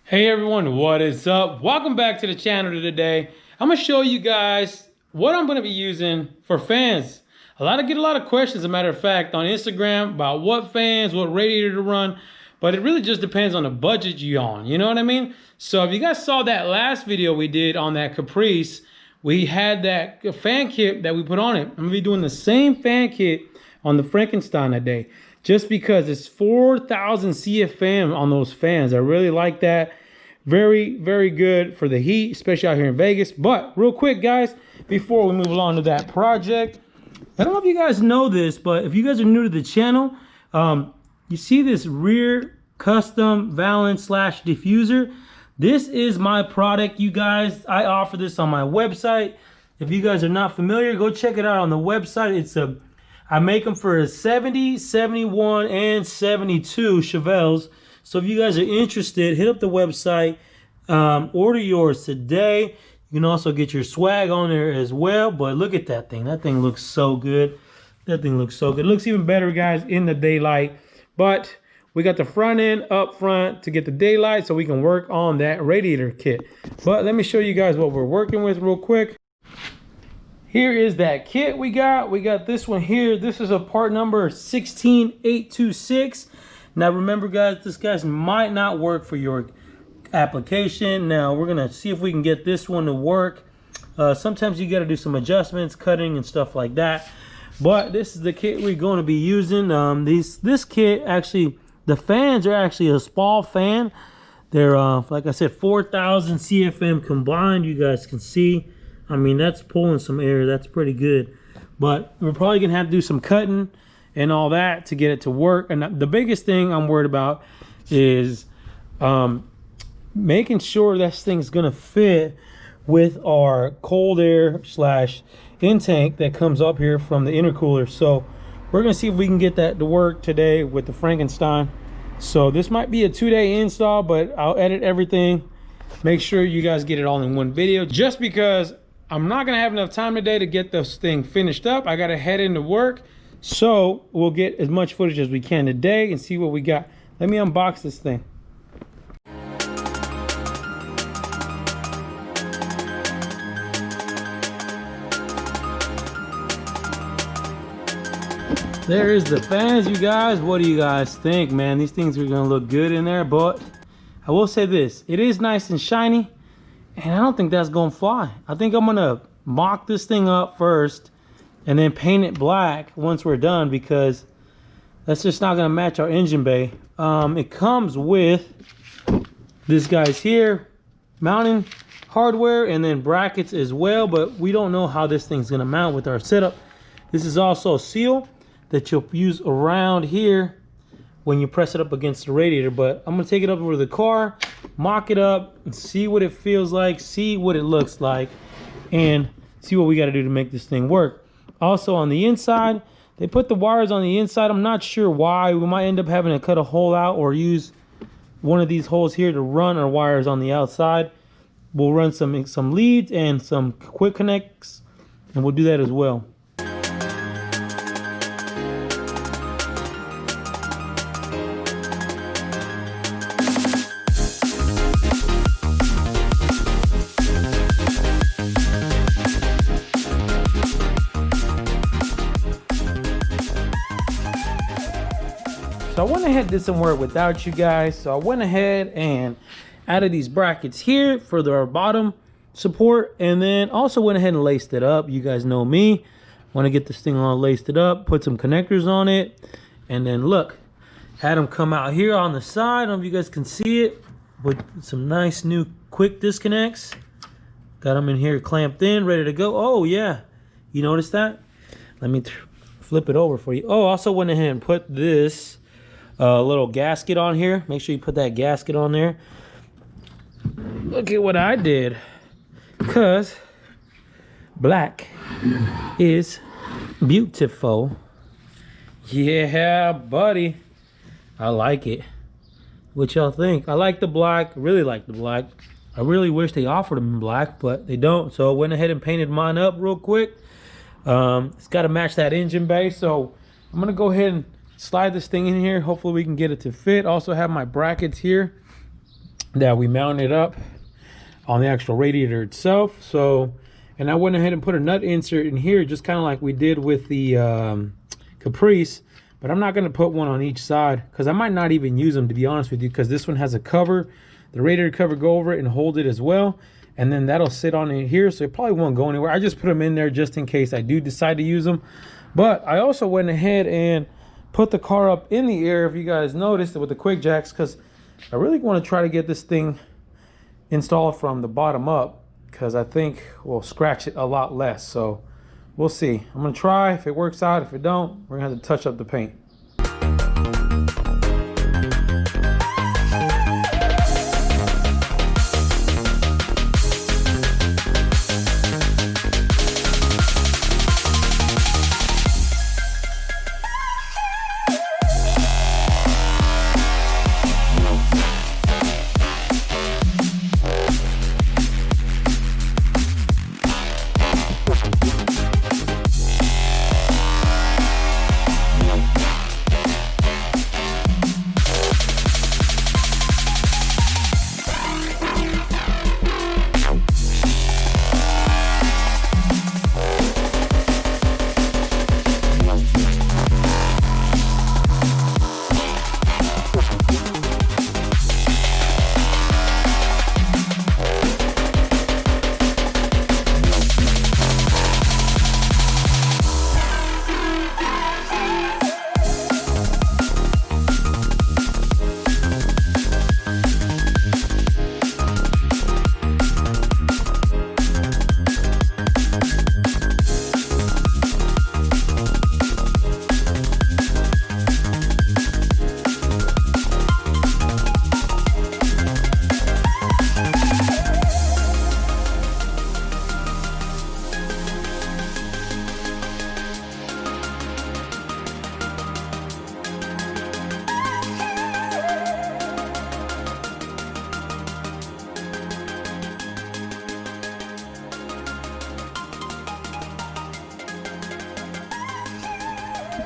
Hey everyone, what is up? Welcome back to the channel today. I'm gonna show you guys what I'm gonna be using for fans. Get a lot of questions, as a matter of fact, on Instagram about what fans, what radiator to run, but it really just depends on the budget you're on, you know what I mean? So if you guys saw that last video we did on that Caprice, we had that fan kit that we put on it. I'm gonna be doing the same fan kit on the Frankenstein today, just because it's 4,000 CFM on those fans. I really like that. Very, very good for the heat, especially out here in Vegas. But real quick, guys, before we move along to that project, I don't know if you guys know this, but if you guys are new to the channel, you see this rear custom valance / diffuser. This is my product, you guys. I offer this on my website. If you guys are not familiar, go check it out on the website. I make them for 70, 71, and 72 Chevelles. So if you guys are interested, hit up the website, order yours today. You can also get your swag on there as well. But look at that thing. That thing looks so good. That thing looks so good. It looks even better, guys, in the daylight. But we got the front end up front to get the daylight so we can work on that radiator kit. But let me show you guys what we're working with real quick. Here is that kit we got. We got this one here. This is a part number 16826. Now remember, guys, this guys might not work for your application. Now we're gonna see if we can get this one to work. Sometimes you got to do some adjustments, cutting and stuff like that. But this is the kit we're going to be using. This kit, actually, the fans are actually a Spal fan. They're like I said, 4,000 CFM combined. You guys can see. I mean, that's pulling some air. That's pretty good. But we're probably gonna have to do some cutting and all that to get it to work. And the biggest thing I'm worried about is making sure this thing's gonna fit with our cold air / intake that comes up here from the intercooler. So we're gonna see if we can get that to work today with the Frankenstein. So this might be a 2-day install, but I'll edit everything, make sure you guys get it all in one video, just because I'm not gonna have enough time today to get this thing finished up. I gotta head into work. So we'll get as much footage as we can today and see what we got. Let me unbox this thing. There is the fans, you guys. What do you guys think, man? These things are gonna look good in there, but I will say this, it is nice and shiny, and I don't think that's gonna fly. I think I'm gonna mock this thing up first and then paint it black once we're done, because that's just not gonna match our engine bay. It comes with this guys here, mounting hardware, and then brackets as well, but we don't know how this thing's gonna mount with our setup. This is also a seal that you'll use around here when you press it up against the radiator. But I'm gonna take it up over to the car, mock it up, and see what it feels like, see what it looks like, and see what we gotta do to make this thing work. Also on the inside, they put the wires on the inside. I'm not sure why. We might end up having to cut a hole out or use one of these holes here to run our wires on the outside. We'll run some leads and some quick connects, and we'll do that as well. So I went ahead and did some work without you guys. So I went ahead and added these brackets here for our bottom support, and then also went ahead and laced it up. You guys know me. Want to get this thing all laced it up, put some connectors on it, and then look, had them come out here on the side. I don't know if you guys can see it, with some nice new quick disconnects. Got them in here clamped in, ready to go. Oh yeah, you notice that? Let me flip it over for you. Oh, also went ahead and put this little gasket on here. Make sure you put that gasket on there. Look at what I did, because black is beautiful. Yeah, buddy, I like it. What y'all think? I like the black, really like the black. I really wish they offered them in black, but they don't. So I went ahead and painted mine up real quick. It's got to match that engine bay, so I'm gonna go ahead and slide this thing in here. Hopefully we can get it to fit. Also have my brackets here that we mounted up on the actual radiator itself. So, and I went ahead and put a nut insert in here, just kind of like we did with the Caprice, but I'm not going to put one on each side because I might not even use them, to be honest with you, because this one has a cover, the radiator cover, go over it and hold it as well, and then that'll sit on it here, so it probably won't go anywhere. I just put them in there just in case I do decide to use them. But I also went ahead and put the car up in the air, if you guys noticed, with the quick jacks, because I really want to try to get this thing installed from the bottom up, because I think we'll scratch it a lot less. So we'll see. I'm gonna try. If it works out, if it don't, we're gonna have to touch up the paint.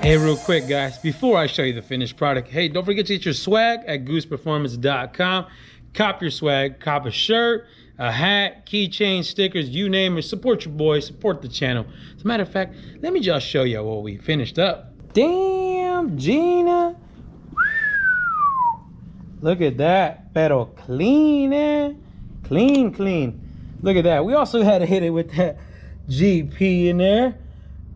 Hey, real quick, guys, before I show you the finished product, hey, don't forget to get your swag at gooseperformance.com. Cop your swag, cop a shirt, a hat, keychain, stickers, you name it. Support your boy, support the channel. As a matter of fact, let me just show you what we finished up. Damn, Gina. Look at that. Pero clean, eh? Clean, clean. Look at that. We also had to hit it with that GP in there.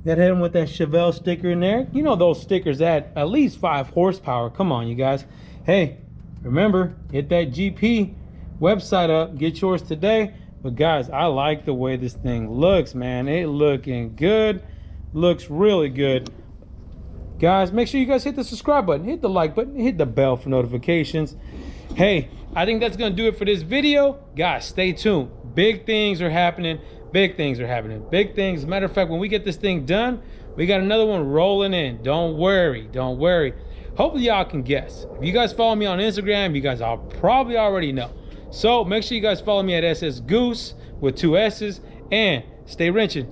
Got to hit them with that Chevelle sticker in there. You know those stickers at least 5 horsepower. Come on, you guys. Hey, remember, hit that GP website up. Get yours today. But guys, I like the way this thing looks, man. It looking good. Looks really good. Guys, make sure you guys hit the subscribe button. Hit the like button. Hit the bell for notifications. Hey, I think that's going to do it for this video. Guys, stay tuned. Big things are happening. Big things are happening. Big things. As a matter of fact, when we get this thing done, we got another one rolling in. Don't worry. Don't worry. Hopefully y'all can guess. If you guys follow me on Instagram, you guys all probably already know. So make sure you guys follow me at SS Goose with 2 S's, and stay wrenching.